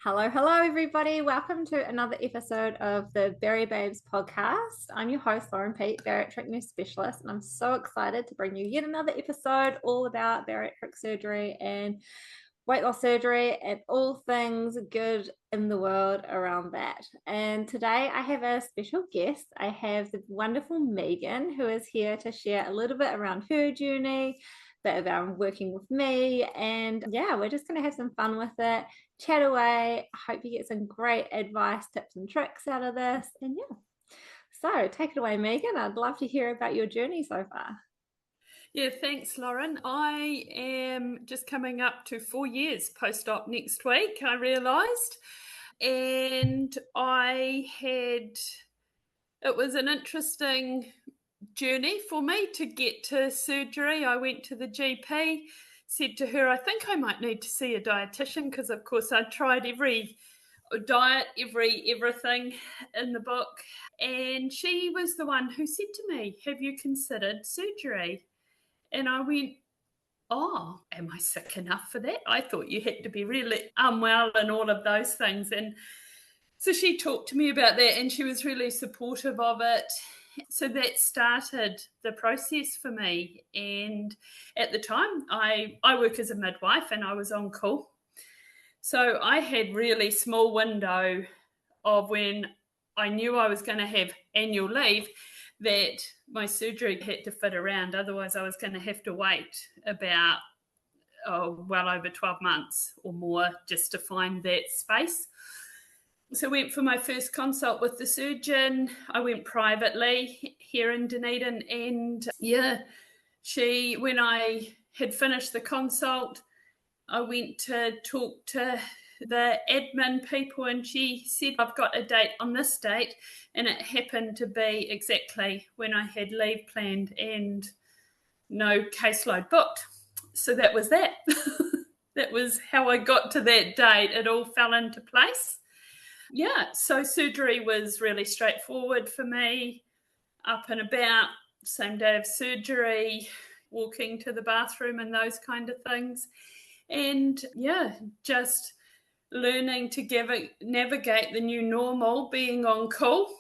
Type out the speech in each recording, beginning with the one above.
Hello, hello, everybody. Welcome to another episode of the Berry Babes podcast. I'm your host, Lauren Pete, bariatric nurse specialist, and I'm so excited to bring you yet another episode all about bariatric surgery and weight loss surgery and all things good in the world around that. And today I have a special guest. I have the wonderful Megan, who is here to share a little bit around her journey, bit about working with me, and yeah, we're just going to have some fun with it, chat away. I hope you get some great advice, tips and tricks out of this. And yeah, so take it away, Megan. I'd love to hear about your journey so far. Yeah, thanks, Lauren. I am just coming up to 4 years post-op next week, I realised. And it was an interesting journey for me to get to surgery. I went to the GP, said to her, I think I might need to see a dietitian because, of course, I tried every diet, everything in the book. And she was the one who said to me, have you considered surgery? And I went, oh, am I sick enough for that? I thought you had to be really unwell and all of those things. And so she talked to me about that and she was really supportive of it. So that started the process for me. And at the time, I work as a midwife and I was on call. So I had really small window of when I knew I was going to have annual leave that my surgery had to fit around. Otherwise, I was going to have to wait about well over 12 months or more just to find that space. So I went for my first consult with the surgeon. I went privately here in Dunedin. And yeah, when I had finished the consult, I went to talk to the admin people and she said, I've got a date on this date, and it happened to be exactly when I had leave planned and no caseload booked. So that was that. That was how I got to that date. It all fell into place. Yeah, so surgery was really straightforward for me. Up and about, same day of surgery, walking to the bathroom and those kind of things. And yeah, just learning to navigate the new normal, being on call,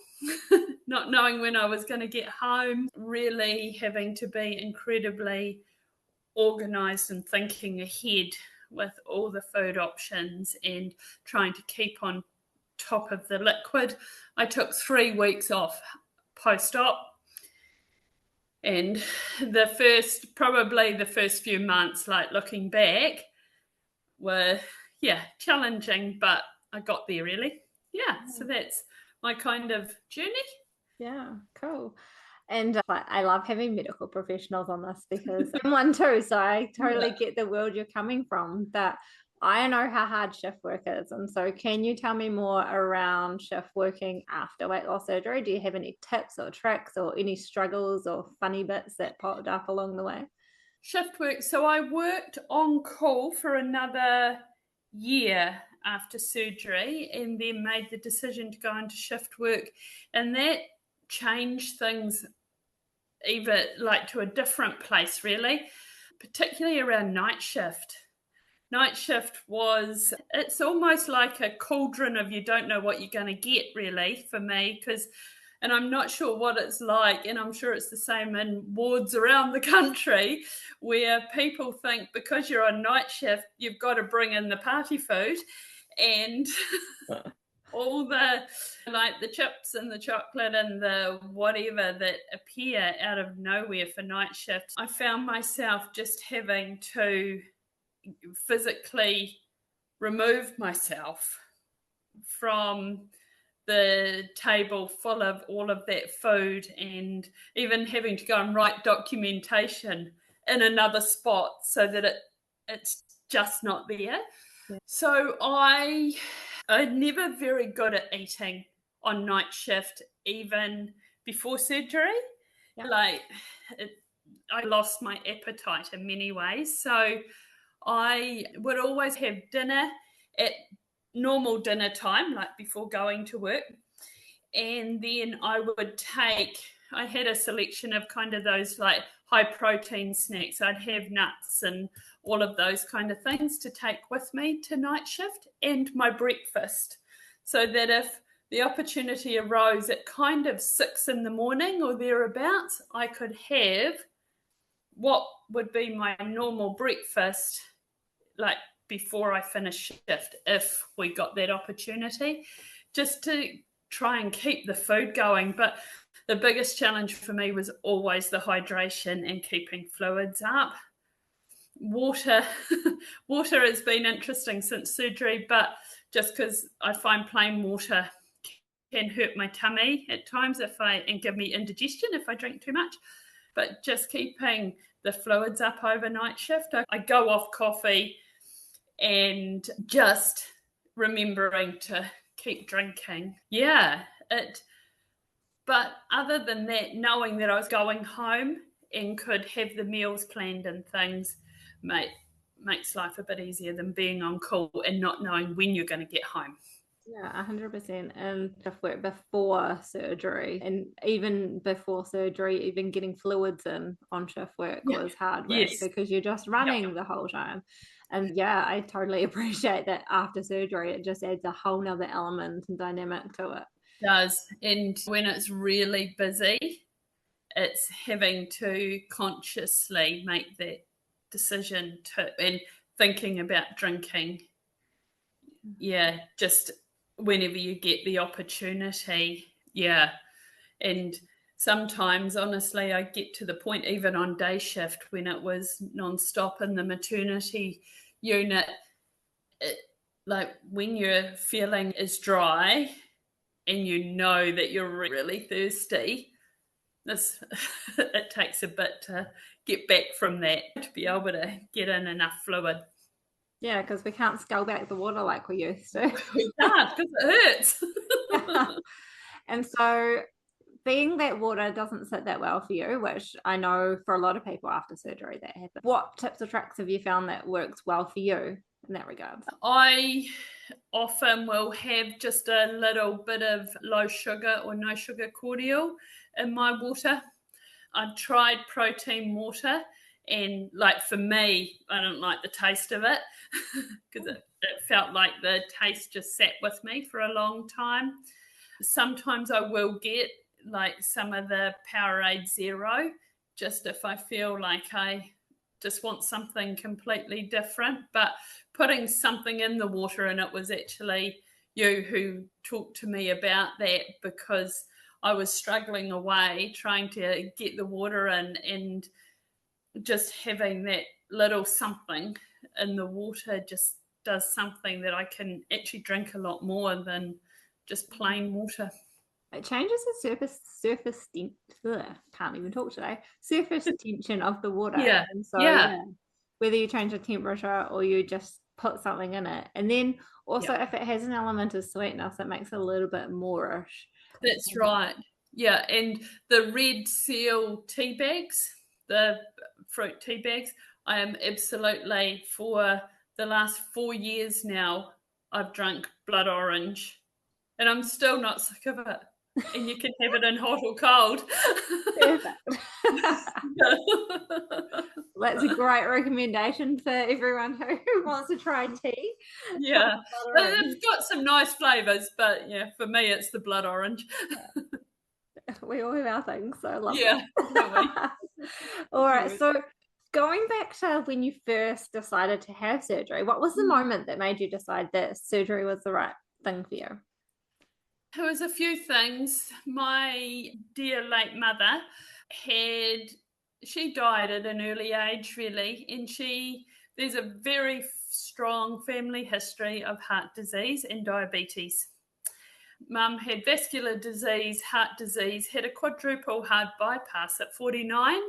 not knowing when I was going to get home, really having to be incredibly organised and thinking ahead with all the food options and trying to keep on top of the liquid. I took 3 weeks off post-op. And probably the first few months, like looking back, were challenging, but I got there really. So that's my kind of journey. Yeah, cool. And I love having medical professionals on this because I'm one too, so I totally get the world you're coming from. That I know how hard shift work is. And so can you tell me more around shift working after weight loss surgery? Do you have any tips or tricks or any struggles or funny bits that popped up along the way? Shift work. So I worked on call for another year after surgery and then made the decision to go into shift work. And that changed things even like to a different place, really, particularly around night shift. Night shift it's almost like a cauldron of you don't know what you're going to get, really, for me, and I'm not sure what it's like, and I'm sure it's the same in wards around the country, where people think because you're on night shift, you've got to bring in the party food and all the chips and the chocolate and the whatever that appear out of nowhere for night shift. I found myself just having to physically remove myself from the table full of all of that food, and even having to go and write documentation in another spot so that it's just not there. Yeah. So I'm never very good at eating on night shift, even before surgery. Yeah. I lost my appetite in many ways. So I would always have dinner at normal dinner time, like before going to work. And then I would take I had a selection of kind of those like high protein snacks. I'd have nuts and all of those kind of things to take with me to night shift, and my breakfast, so that if the opportunity arose at kind of 6 a.m. or thereabouts, I could have what would be my normal breakfast, like before I finish shift, if we got that opportunity, just to try and keep the food going. But the biggest challenge for me was always the hydration and keeping fluids up. Water has been interesting since surgery, but just because I find plain water can hurt my tummy at times and give me indigestion if I drink too much. But just keeping the fluids up overnight shift, I go off coffee, and just remembering to keep drinking. But other than that, knowing that I was going home and could have the meals planned and things, makes life a bit easier than being on call and not knowing when you're going to get home. Yeah, 100%. And shift work before surgery, and even before surgery, even getting fluids in on shift work was hard work because you're just running the whole time. And yeah, I totally appreciate that after surgery, it just adds a whole nother element and dynamic to it. It does. And when it's really busy, it's having to consciously make that decision and thinking about drinking. Yeah, just whenever you get the opportunity. Yeah. And sometimes, honestly, I get to the point, even on day shift when it was nonstop in the maternity unit, like when your feeling is dry and you know that you're really thirsty, it takes a bit to get back from that, to be able to get in enough fluid. Yeah, because we can't scale back the water like we used to. We can't, because it hurts. Yeah. And so being that water doesn't sit that well for you, which I know for a lot of people after surgery that happens, what tips or tricks have you found that works well for you in that regard? I often will have just a little bit of low sugar or no sugar cordial in my water. I've tried protein water, and like for me, I don't like the taste of it because it felt like the taste just sat with me for a long time. Sometimes I will get like some of the Powerade Zero, just if I feel like I just want something completely different. But putting something in the water, and it was actually you who talked to me about that, because I was struggling away trying to get the water in, and just having that little something in the water just does something that I can actually drink a lot more than just plain water. It changes the surface can't even talk today. Surface tension of the water. Yeah. And so whether you change the temperature or you just put something in it. And then also if it has an element of sweetness, it makes it a little bit moreish. That's right. Yeah. And the red seal tea bags, the fruit tea bags, I am absolutely, for the last 4 years now, I've drunk blood orange, and I'm still not sick of it. And you can have it in hot or cold. That's a great recommendation for everyone who wants to try tea. Yeah, it's got some nice flavours, but yeah, for me it's the blood orange. We all have our things, so I love it. All right, so going back to when you first decided to have surgery, what was the moment that made you decide that surgery was the right thing for you? There was a few things. My dear late mother she died at an early age, really, and there's a very strong family history of heart disease and diabetes. Mum had vascular disease, heart disease, had a quadruple heart bypass at 49,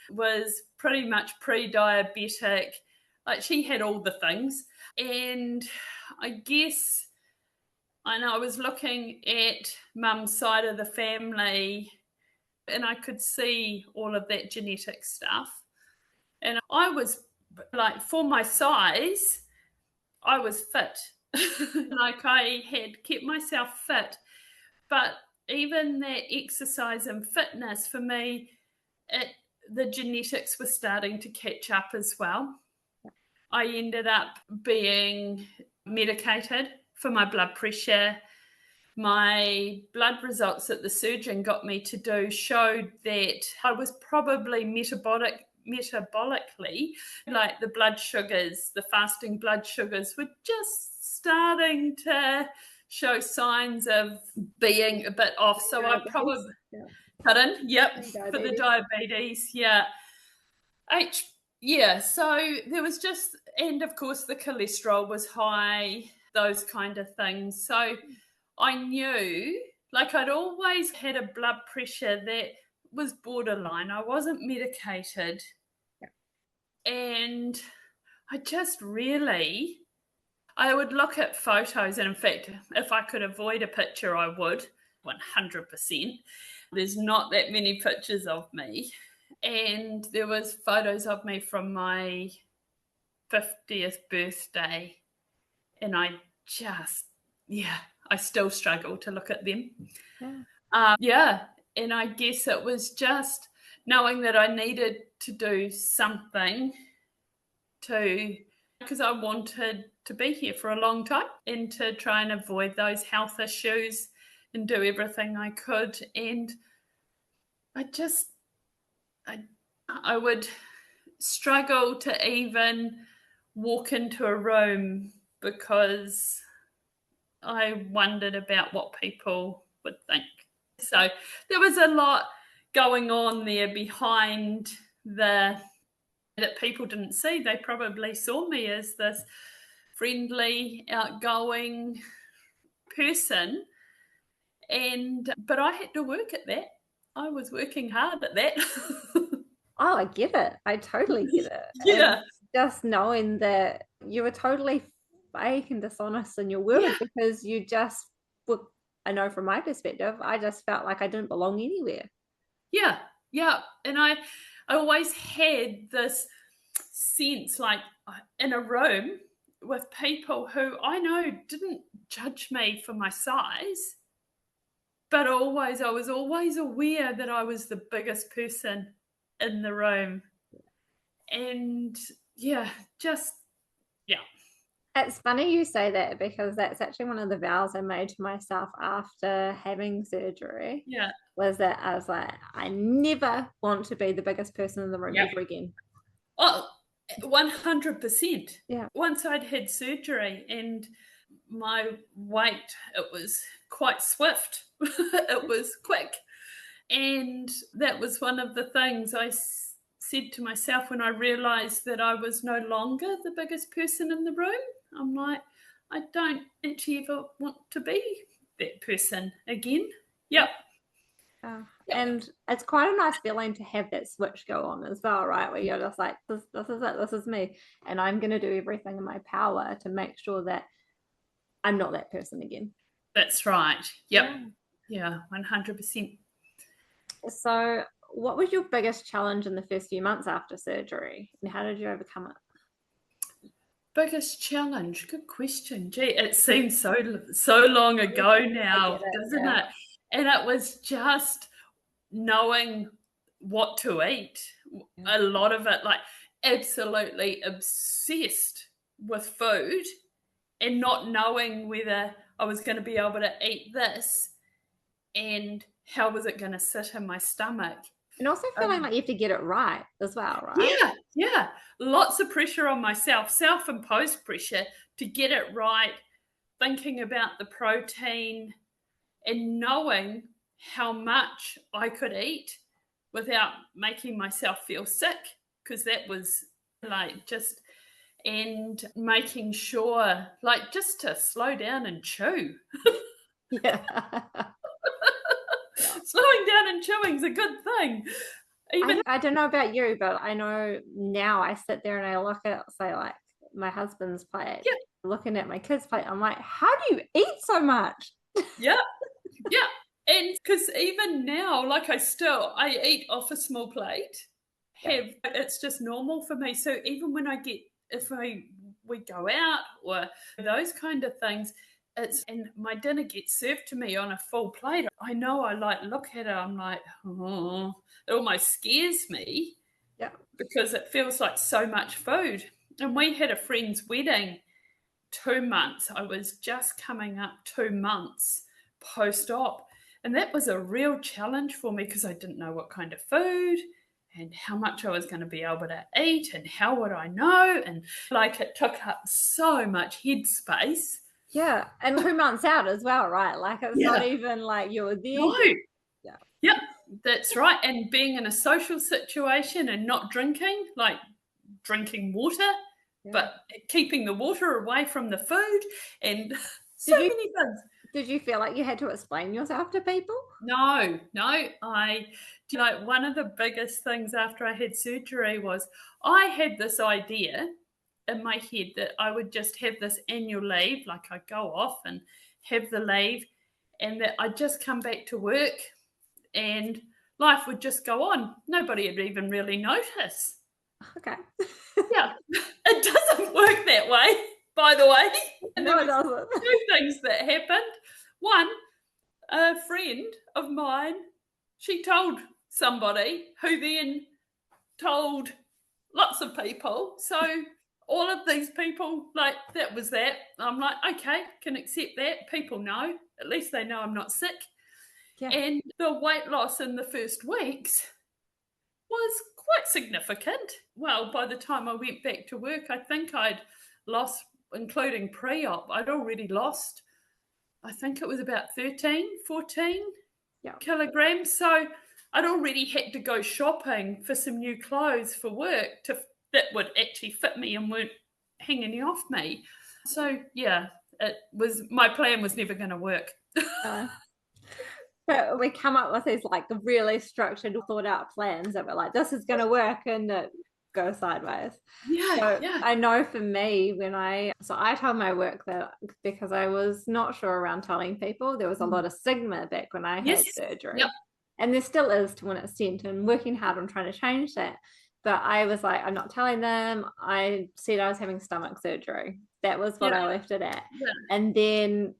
was pretty much pre-diabetic. Like, she had all the things. And I guess, I know I was looking at Mum's side of the family, and I could see all of that genetic stuff. And I was, like, for my size, I was fit. Like, I had kept myself fit. But even that exercise and fitness for me, the genetics were starting to catch up as well. I ended up being medicated for my blood pressure. My blood results that the surgeon got me to do showed that I was probably metabolically, like the blood sugars, the fasting blood sugars were just starting to show signs of being a bit off. So I probably, pardon? Yep, for the diabetes, yeah. So there was just, and of course the cholesterol was high, those kind of things. So I knew, like I'd always had a blood pressure that was borderline. I wasn't medicated. And I just really, I would look at photos, and in fact, if I could avoid a picture, I would, 100%. There's not that many pictures of me. And there was photos of me from my 50th birthday. And I just, I still struggle to look at them. And I guess it was just knowing that I needed to do something because I wanted to be here for a long time and to try and avoid those health issues and do everything I could. And I would struggle to even walk into a room because I wondered about what people would think. So there was a lot going on there behind that people didn't see. They probably saw me as this friendly, outgoing person, but I had to work at that. I was working hard at that. Oh, I get it. I totally get it. Yeah. And just knowing that you were totally fake and dishonest in your words because you just, I know from my perspective, I just felt like I didn't belong anywhere. Yeah. And I always had this sense, like in a room with people who I know didn't judge me for my size, but I was always aware that I was the biggest person in the room. And It's funny you say that because that's actually one of the vows I made to myself after having surgery. Yeah. Was that I was like, I never want to be the biggest person in the room ever again. Oh, 100%. Yeah. Once I'd had surgery and my weight, it was quite swift. It was quick. And that was one of the things I said to myself when I realised that I was no longer the biggest person in the room. I'm like, I don't actually ever want to be that person again. Yep. And it's quite a nice feeling to have that switch go on as well, right? Where you're just like, this is it, this is me. And I'm going to do everything in my power to make sure that I'm not that person again. That's right. Yep. Yeah, 100%. So what was your biggest challenge in the first few months after surgery and how did you overcome it? Biggest challenge? Good question. Gee, it seems so long ago now, doesn't it? And it was just knowing what to eat. A lot of it, like absolutely obsessed with food and not knowing whether I was going to be able to eat this and how was it going to sit in my stomach. And also feeling like you have to get it right as well, right? Yeah. Lots of pressure on myself, self-imposed pressure to get it right, thinking about the protein and knowing how much I could eat without making myself feel sick, because that was like just, and making sure like just to slow down and chew. Yeah. Slowing down and chewing is a good thing. I don't know about you, but I know now I sit there and I look at, say, like my husband's plate, looking at my kids' plate. I'm like, how do you eat so much? Yeah. And because even now, like I eat off a small plate. It's just normal for me. So even when we go out or those kind of things, and my dinner gets served to me on a full plate, I know I look at it, I'm like, oh, it almost scares me because it feels like so much food. And we had a friend's wedding 2 months. I was just coming up 2 months post-op. And that was a real challenge for me because I didn't know what kind of food and how much I was going to be able to eat and how would I know. And like it took up so much headspace. Yeah. And 2 months out as well, right? Like it's not even like you were there. No. Yeah. Yep, that's right. And being in a social situation and not drinking, like drinking water, but keeping the water away from the food and many things. Did you feel like you had to explain yourself to people? No. One of the biggest things after I had surgery was I had this idea in my head that I would just have this annual leave, like I'd go off and have the leave, and that I'd just come back to work and life would just go on. Nobody would even really notice. Okay. Yeah, it doesn't work that way, by the way. And no, it doesn't. Two things that happened. One, a friend of mine, she told somebody who then told lots of people. So all of these people, like, that was that. I'm like, okay, can accept that. People know. At least they know I'm not sick. Yeah. And the weight loss in the first weeks was quite significant. Well, by the time I went back to work, I think I'd lost, including pre-op, I'd already lost, I think it was about 14 kilograms. So I'd already had to go shopping for some new clothes for work that would actually fit me and weren't hanging off me. So, yeah, my plan was never going to work. But we come up with these like really structured, thought out plans that were like, this is going to work, and it goes sideways. I know for me, I told my work that because I was not sure around telling people, there was a lot of stigma back when I had surgery. Yep. And there still is to an extent, and working hard on trying to change that. But I was like, I'm not telling them. I said I was having stomach surgery. That was what I left it at. Yeah. And then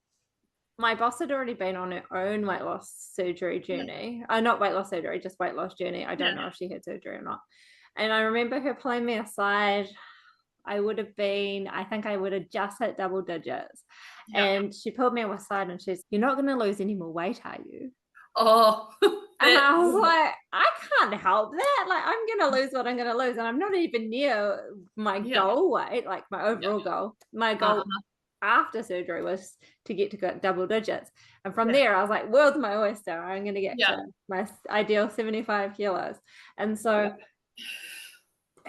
my boss had already been on her own weight loss surgery journey. Not weight loss surgery, just weight loss journey. I don't know if she had surgery or not. And I remember her pulling me aside. I think I would have just hit double digits. Yeah. And she pulled me aside and she's, you're not going to lose any more weight, are you? Oh. And I was like, I can't help that. Like, I'm going to lose what I'm going to lose. And I'm not even near my goal weight, like my overall goal. My goal after surgery was to get to double digits. And from there, I was like, world's my oyster. I'm going to get to my ideal 75 kilos. And so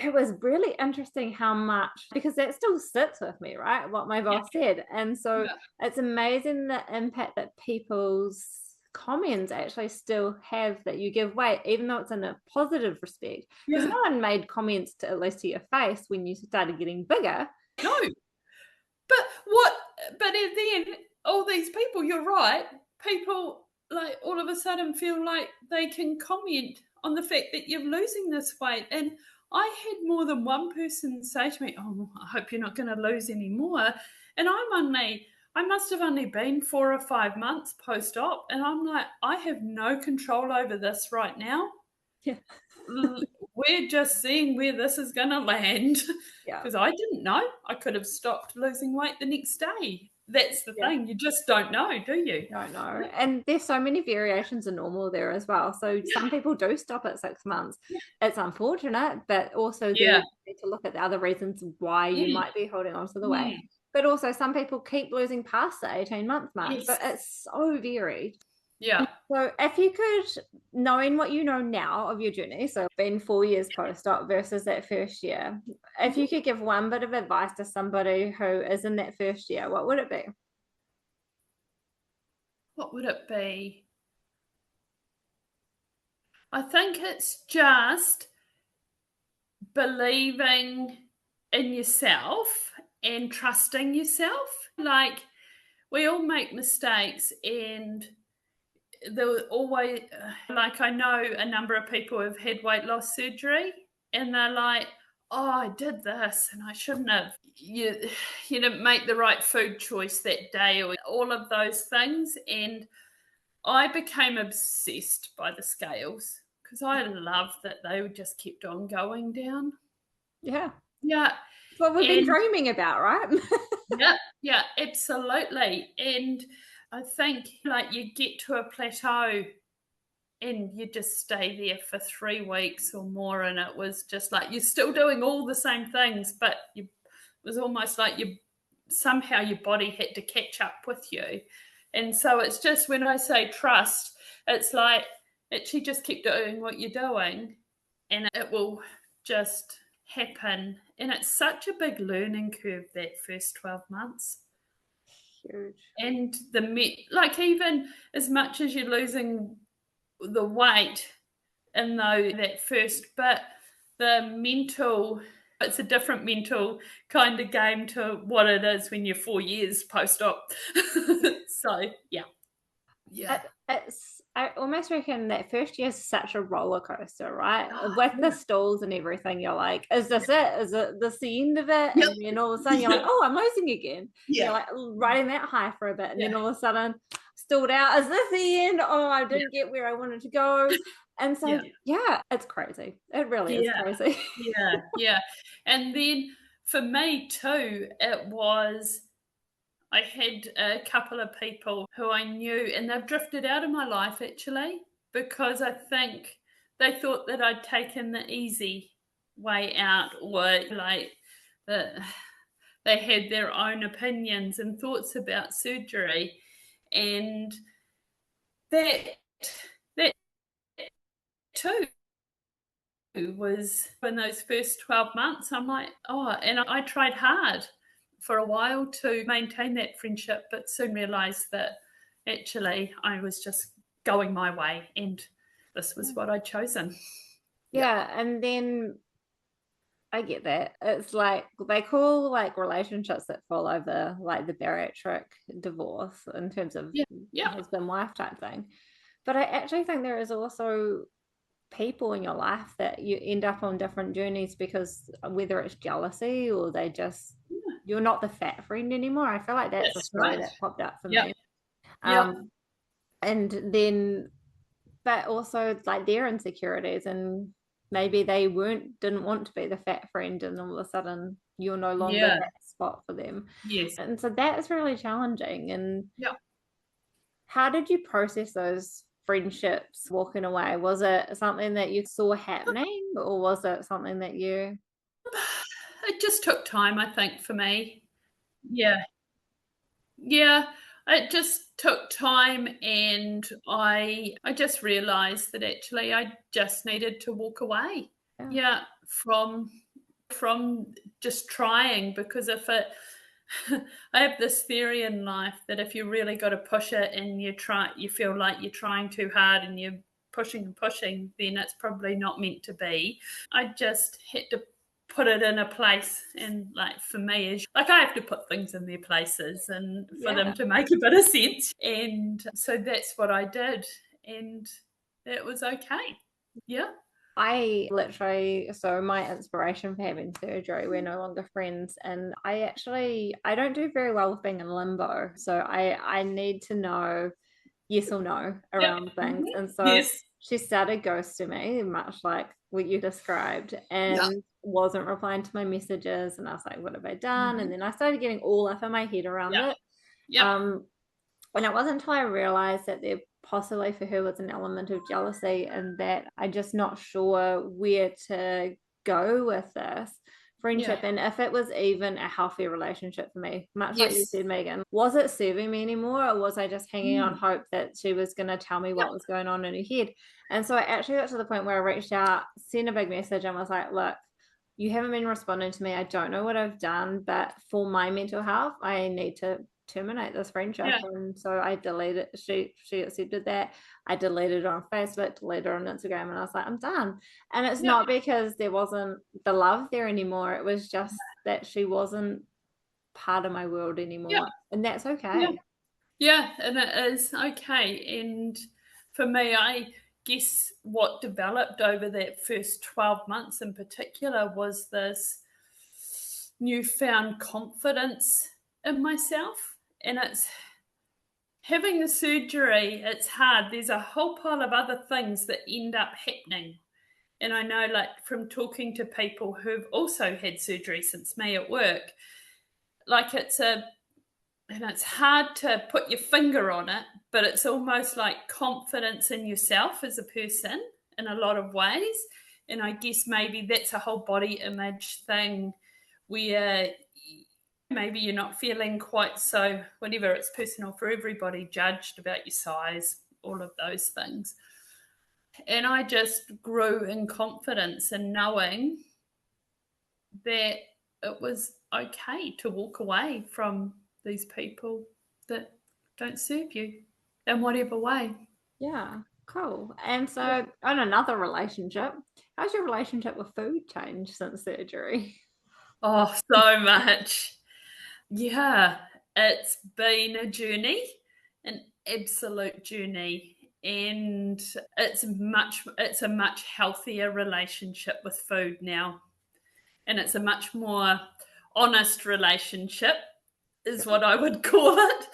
it was really interesting how much, because that still sits with me, right? What my boss said. And so it's amazing the impact that people's comments actually still have, that you give weight, even though it's in a positive respect. Because no one made comments at least to your face when you started getting bigger. No. But then all these people, you're right, people like all of a sudden feel like they can comment on the fact that you're losing this weight. And I had more than one person say to me, oh, I hope you're not going to lose any more. And I must have only been 4 or 5 months post-op. And I'm like, I have no control over this right now. Yeah. We're just seeing where this is going to land. Because I didn't know. I could have stopped losing weight the next day. That's the thing. You just don't know, do you? Don't know. And there's so many variations of normal there as well. So some people do stop at 6 months. It's unfortunate, but also you need to look at the other reasons why you might be holding on to the weight. But also some people keep losing past the 18-month mark. Yes. But it's so varied. Yeah. So if you could, knowing what you know now of your journey, so been 4 years post-op versus that first year, if you could give one bit of advice to somebody who is in that first year, what would it be? What would it be? I think it's just believing in yourself and trusting yourself. Like, we all make mistakes, and there were always, like, I know a number of people have had weight loss surgery and they're like, oh, I did this and I shouldn't have. You didn't make the right food choice that day, or all of those things. And I became obsessed by the scales because I love that they just kept on going down. Yeah. Yeah. It's what we've been dreaming about, right? Yeah, absolutely. And I think like you get to a plateau and you just stay there for 3 weeks or more, and it was just like you're still doing all the same things, but it was almost like somehow your body had to catch up with you. And so it's just when I say trust, it's like actually just keep doing what you're doing and it will just happen. And it's such a big learning curve that first 12 months. Huge. And like even as much as you're losing the weight in that first bit, the mental, it's a different mental kind of game to what it is when you're 4 years post-op. So yeah. I almost reckon that first year is such a roller coaster, right? With the stalls and everything, you're like, is this it? Is it this the end of it? Yep. And then all of a sudden you're like, oh, I'm losing again. Yeah. You're like riding that high for a bit. And then all of a sudden, stalled out. Is this the end? Oh, I didn't get where I wanted to go. And so, it's crazy. It really is crazy. Yeah. And then for me too, it was, I had a couple of people who I knew, and they've drifted out of my life actually, because I think they thought that I'd taken the easy way out, or like they had their own opinions and thoughts about surgery. And that too was in those first 12 months. I'm like, oh, and I tried hard for a while to maintain that friendship, but soon realized that actually I was just going my way and this was what I'd chosen. Yeah. And then I get that. It's like they call like relationships that fall over like the bariatric divorce in terms of husband-wife type thing. But I actually think there is also people in your life that you end up on different journeys because whether it's jealousy or they just you're not the fat friend anymore. I feel like that's a story that popped up for me. And then but also like their insecurities, and maybe they didn't want to be the fat friend, and all of a sudden you're no longer that spot for them. And so that is really challenging. And how did you process those friendships walking away? Was it something that you saw happening, or was it something that you It just took time, I think, for me. Yeah, it just took time, and I just realized that actually I just needed to walk away. From just trying, because if it I have this theory in life that if you really got to push it and you feel like you're trying too hard and you're pushing, then it's probably not meant to be. I just had to put it in a place, and like for me is like I have to put things in their places and for them to make a bit of sense. And so that's what I did, and it was okay. I literally, so my inspiration for having surgery, we're no longer friends. And I don't do very well with being in limbo. So I need to know yes or no around things. And so she started ghosting me, much like what you described, and wasn't replying to my messages. And I was like, what have I done? And then I started getting all up in my head around it. And it wasn't until I realized that there possibly for her was an element of jealousy, and that I'm just not sure where to go with this friendship and if it was even a healthy relationship for me. Much like you said, Megan, was it serving me anymore, or was I just hanging on hope that she was going to tell me what was going on in her head? And so I actually got to the point where I reached out, sent a big message, and was like, look, you haven't been responding to me. I don't know what I've done, but for my mental health, I need to terminate this friendship. And so I deleted, she accepted that. I deleted it on Facebook, deleted it on Instagram, and I was like, I'm done. And it's not because there wasn't the love there anymore. It was just that she wasn't part of my world anymore. And that's okay. And it is okay. And for me, I guess what developed over that first 12 months in particular was this newfound confidence in myself. And it's having the surgery, it's hard. There's a whole pile of other things that end up happening. And I know, like, from talking to people who've also had surgery since me at work, like and it's hard to put your finger on it, but it's almost like confidence in yourself as a person in a lot of ways. And I guess maybe that's a whole body image thing where maybe you're not feeling quite so, whatever, it's personal for everybody, judged about your size, all of those things. And I just grew in confidence and knowing that it was okay to walk away from these people that don't serve you in whatever way. Yeah, cool. And so, on another relationship, how's your relationship with food changed since surgery? Oh, so much. Yeah, it's been a journey, an absolute journey. And it's a much healthier relationship with food now. And it's a much more honest relationship, is what I would call it.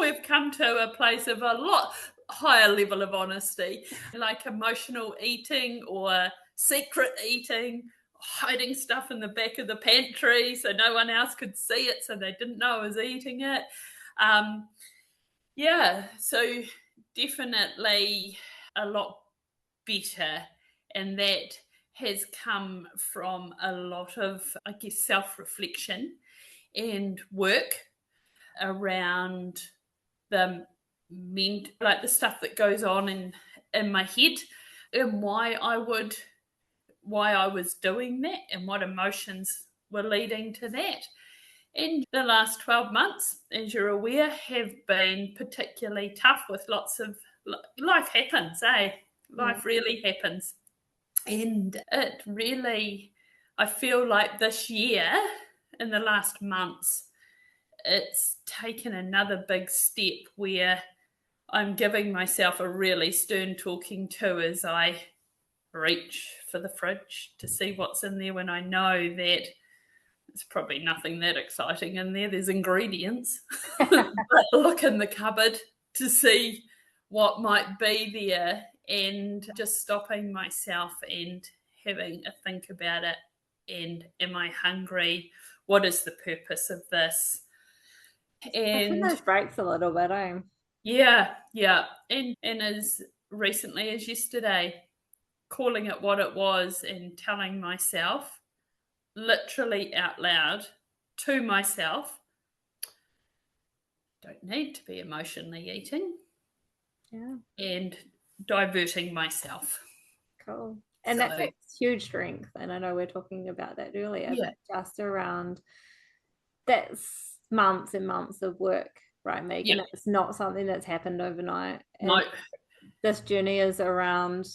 We've come to a place of a lot higher level of honesty, like emotional eating or secret eating, hiding stuff in the back of the pantry so no one else could see it, so they didn't know I was eating it. So definitely a lot better, and that has come from a lot of, I guess, self-reflection and work around the like the stuff that goes on in my head, and why I was doing that and what emotions were leading to that. And the last 12 months, as you're aware, have been particularly tough with lots of life happens, eh? Life really happens. And it really, I feel like this year, in the last months, it's taken another big step where I'm giving myself a really stern talking to as I reach for the fridge to see what's in there when I know that it's probably nothing that exciting in there. There's ingredients. But look in the cupboard to see what might be there, and just stopping myself and having a think about it. And am I hungry? What is the purpose of this? Taking And those breaks a little bit, eh? yeah. And as recently as yesterday, calling it what it was and telling myself, literally out loud to myself, don't need to be emotionally eating. Yeah. And diverting myself. Cool. And So, that takes huge strength. And I know we're talking about that earlier, but just around that's months and months of work, right, Megan? It's not something that's happened overnight. And no. this journey is around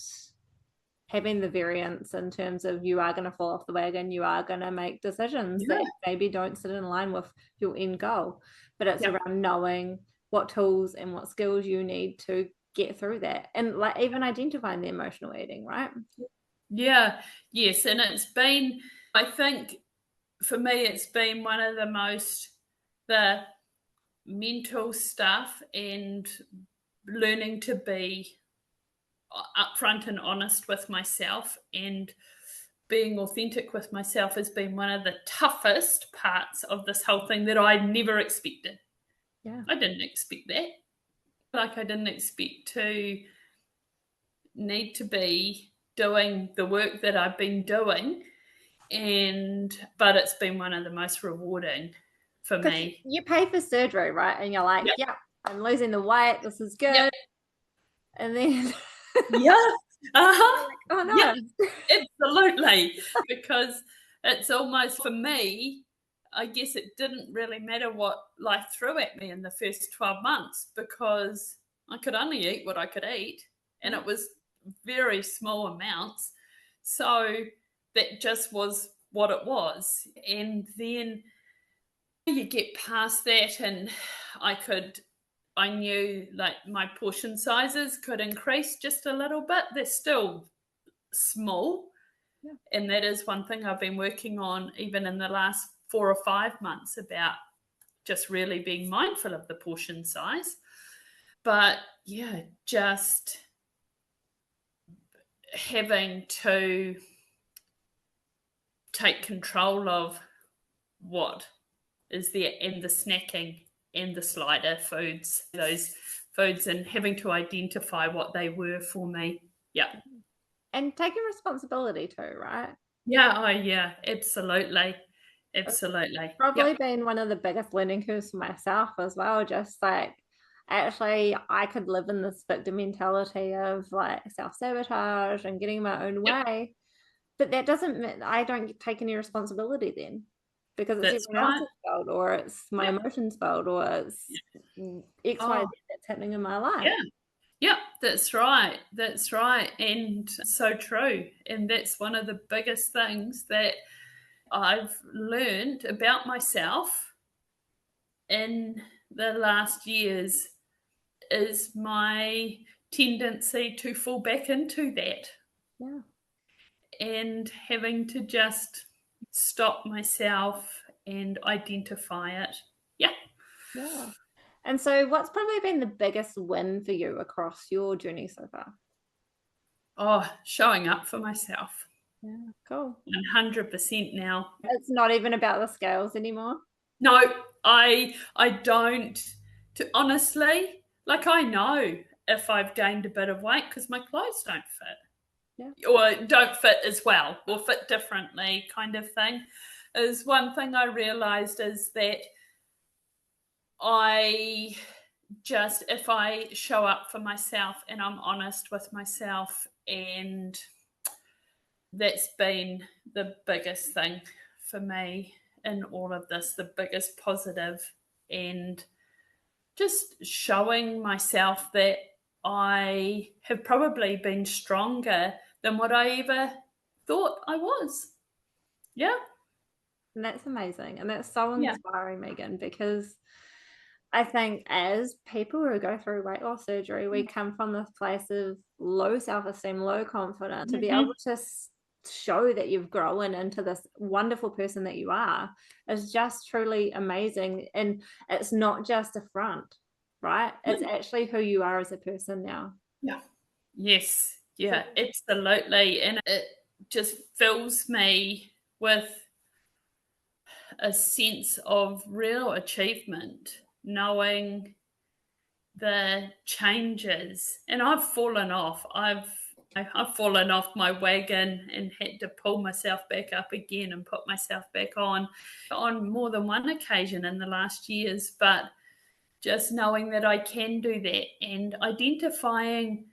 having the variance in terms of you are going to fall off the wagon, you are going to make decisions that maybe don't sit in line with your end goal, but it's around knowing what tools and what skills you need to get through that, and like even identifying the emotional eating, right? Yes. And it's been, I think for me, it's been one of the mental stuff and learning to be upfront and honest with myself and being authentic with myself has been one of the toughest parts of this whole thing that I never expected. I didn't expect that. Like, I didn't expect to need to be doing the work that I've been doing, but it's been one of the most rewarding for me. You pay for surgery, right? And you're like, I'm losing the weight, this is good. And then oh no. Yeah, absolutely. Because it's almost, for me, I guess it didn't really matter what life threw at me in the first 12 months because I could only eat what I could eat, and it was very small amounts. So that just was what it was. And then you get past that, and I knew like my portion sizes could increase just a little bit. They're still small. And that is one thing I've been working on even in the last 4 or 5 months, about just really being mindful of the portion size. But yeah, just having to take control of what is there, and the snacking and the slider foods, those foods, and having to identify what they were for me. Yeah. And taking responsibility too, right? Yeah. Oh, yeah. Absolutely. Absolutely. Probably Yep. been one of the biggest learning curves for myself as well. Just like, actually, I could live in this victim mentality of like self-sabotage and getting my own Yep. way. But that doesn't mean I don't take any responsibility then, because it's That's everyone right. else's fault, or it's my Yep. emotions' fault, or it's X, Y, Z Oh, that's happening in my life. yeah. Yep. That's right. That's right. And so true. And that's one of the biggest things that I've learned about myself in the last years is my tendency to fall back into that, Yeah. and having to just stop myself and identify it. Yeah. Yeah. And so, what's probably been the biggest win for you across your journey so far? Oh, showing up for myself. Yeah, cool. 100% now. It's not even about the scales anymore. No, I don't, to honestly, like, I know if I've gained a bit of weight because my clothes don't fit. Yeah. Or don't fit as well, or fit differently, kind of thing. Is one thing I realized is that I just, if I show up for myself and I'm honest with myself, and that's been the biggest thing for me in all of this, the biggest positive, and just showing myself that I have probably been stronger than what I ever thought I was. Yeah. And that's amazing. And that's so Yeah. inspiring, Megan, because I think as people who go through weight loss surgery, we come from this place of low self esteem, low confidence. To be able Mm-hmm. to show that you've grown into this wonderful person that you are is just truly amazing. And it's not just a front, right? It's actually who you are as a person now. Yeah. Yes. So, Yeah, absolutely. And it just fills me with a sense of real achievement, knowing the changes. And I've fallen off. I've fallen off my wagon and had to pull myself back up again and put myself back on more than one occasion in the last years. But just knowing that I can do that and identifying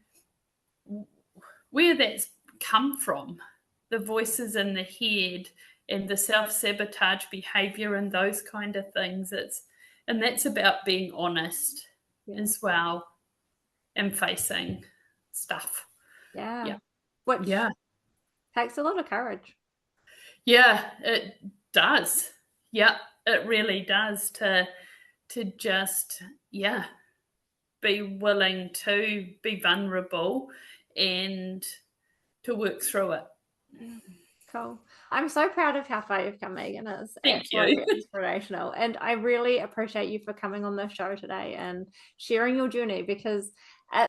where that's come from, the voices in the head and the self-sabotage behavior and those kind of things. And that's about being honest yeah. as well and facing stuff. Yeah. Yeah. Which Yeah. takes a lot of courage. Yeah, it does. Yeah, it really does, to just, yeah, be willing to be vulnerable and to work through it. Cool. I'm so proud of how far you've come, Megan. It's Thank you. absolutely inspirational. And I really appreciate you for coming on the show today and sharing your journey, because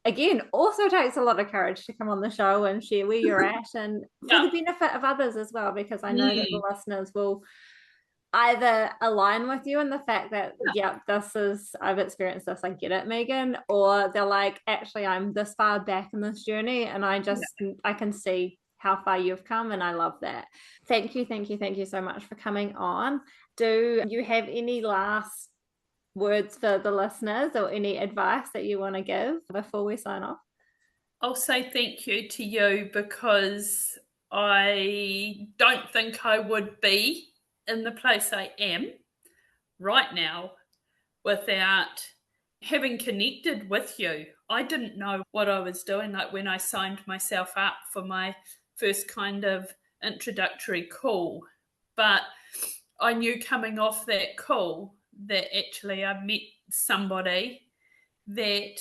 again, also takes a lot of courage to come on the show and share where you're at, and for Yeah. the benefit of others as well, because I know that the Mm. listeners will either align with you in the fact that, yeah, this is, I've experienced this, I get it, Megan, or they're like, actually, I'm this far back in this journey and I can see how far you've come, and I love that. Thank you, thank you, thank you so much for coming on. Do you have any last words for the listeners or any advice that you want to give before we sign off? I'll say thank you to you, because I don't think I would be in the place I am right now without having connected with you. I didn't know what I was doing. Like, when I signed myself up for my first kind of introductory call, but I knew coming off that call that actually I met somebody that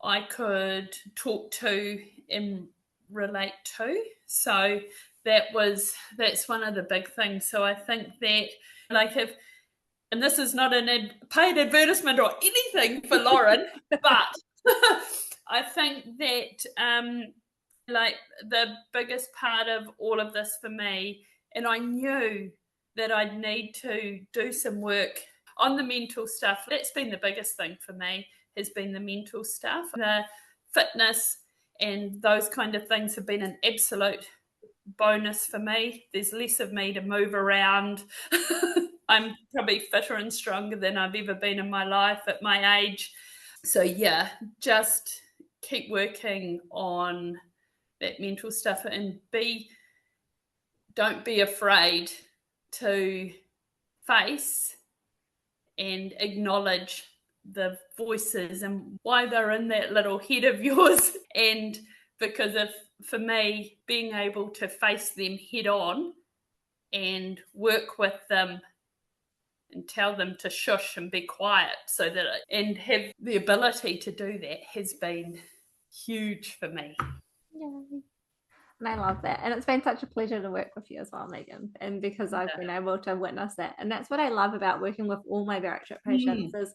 I could talk to and relate to. So that's one of the big things. So I think that, like, and this is not a paid advertisement or anything for Lauren, but I think that like the biggest part of all of this for me, and I knew that I'd need to do some work on the mental stuff. That's been the biggest thing for me, has been the mental stuff. The fitness and those kind of things have been an absolute bonus for me. There's less of me to move around. I'm probably fitter and stronger than I've ever been in my life at my age. So yeah, just keep working on that mental stuff, and don't be afraid to face and acknowledge the voices and why they're in that little head of yours. And because for me, being able to face them head on and work with them and tell them to shush and be quiet, and have the ability to do that has been huge for me. Yay. And I love that. And it's been such a pleasure to work with you as well, Megan. And because I've been able to witness that. And that's what I love about working with all my bariatric patients is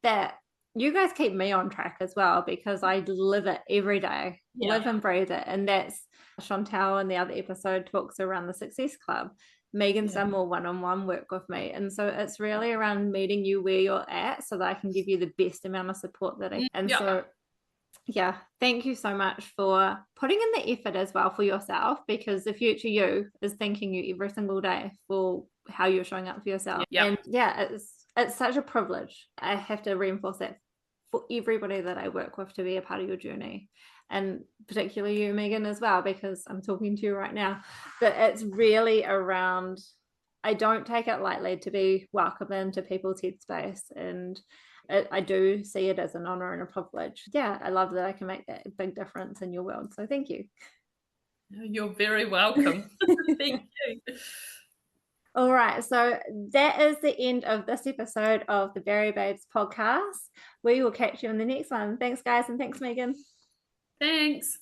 that you guys keep me on track as well, because I live it every day, live and breathe it. And that's Chantal in the other episode talks around the Success Club. Megan's done more one-on-one work with me. And so it's really around meeting you where you're at so that I can give you the best amount of support that I can. And so yeah, thank you so much for putting in the effort as well for yourself, because the future you is thanking you every single day for how you're showing up for yourself. And yeah, it's such a privilege. I have to reinforce that for everybody that I work with to be a part of your journey, and particularly you, Megan, as well, because I'm talking to you right now. But it's really around, I don't take it lightly to be welcome into people's headspace, and I do see it as an honor and a privilege. Yeah, I love that I can make that big difference in your world. So thank you. You're very welcome. Thank you. All right, so that is the end of this episode of the Berry Babes podcast. We will catch you in the next one. Thanks, guys, and thanks, Megan. Thanks.